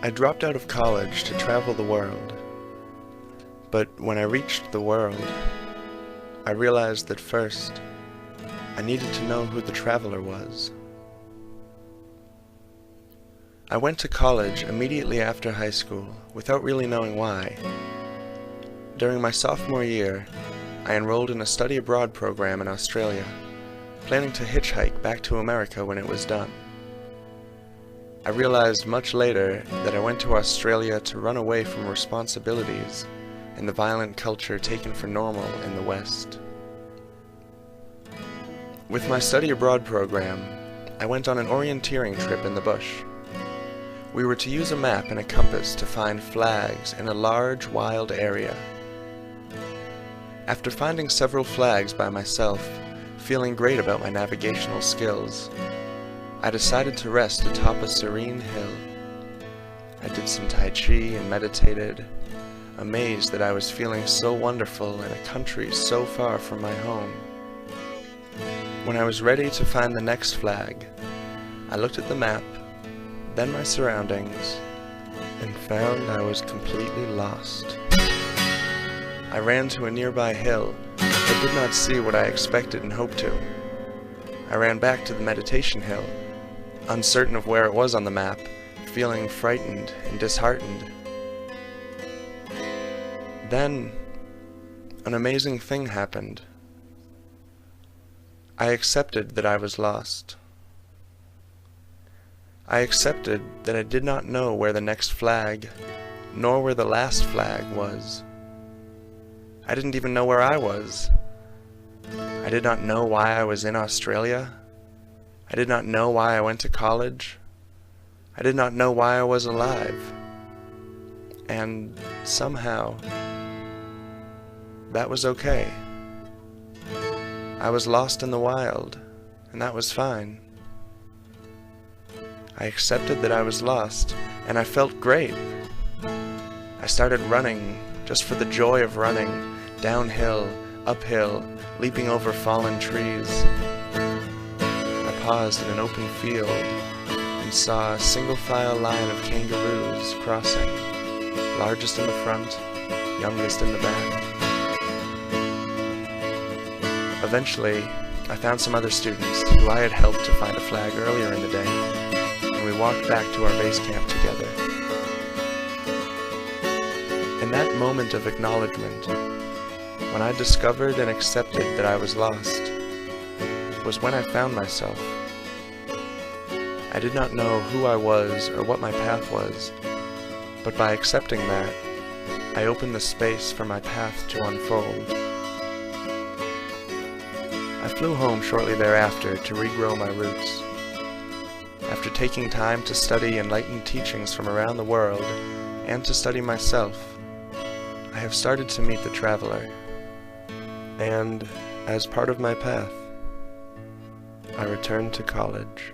I dropped out of college to travel the world, but when I reached the world, I realized that first, I needed to know who the traveler was. I went to college immediately after high school, without really knowing why. During my sophomore year, I enrolled in a study abroad program in Australia, planning to hitchhike back to America when it was done. I realized much later that I went to Australia to run away from responsibilities and the violent culture taken for normal in the West. With my study abroad program, I went on an orienteering trip in the bush. We were to use a map and a compass to find flags in a large, wild area. After finding several flags by myself, feeling great about my navigational skills, I decided to rest atop a serene hill. I did some Tai Chi and meditated, amazed that I was feeling so wonderful in a country so far from my home. When I was ready to find the next flag, I looked at the map, then my surroundings, and found I was completely lost. I ran to a nearby hill, but did not see what I expected and hoped to. I ran back to the meditation hill, uncertain of where it was on the map, feeling frightened and disheartened. Then, an amazing thing happened. I accepted that I was lost. I accepted that I did not know where the next flag, nor where the last flag was. I didn't even know where I was. I did not know why I was in Australia. I did not know why I went to college. I did not know why I was alive. And somehow, that was okay. I was lost in the wild, and that was fine. I accepted that I was lost, and I felt great. I started running just for the joy of running, downhill, uphill, leaping over fallen trees. I paused in an open field and saw a single-file line of kangaroos crossing, largest in the front, youngest in the back. Eventually, I found some other students who I had helped to find a flag earlier in the day, and we walked back to our base camp together. In that moment of acknowledgement, when I discovered and accepted that I was lost, was when I found myself. I did not know who I was or what my path was, but by accepting that, I opened the space for my path to unfold. I flew home shortly thereafter to regrow my roots. After taking time to study enlightened teachings from around the world, and to study myself, I have started to meet the traveler. And, as part of my path, I returned to college.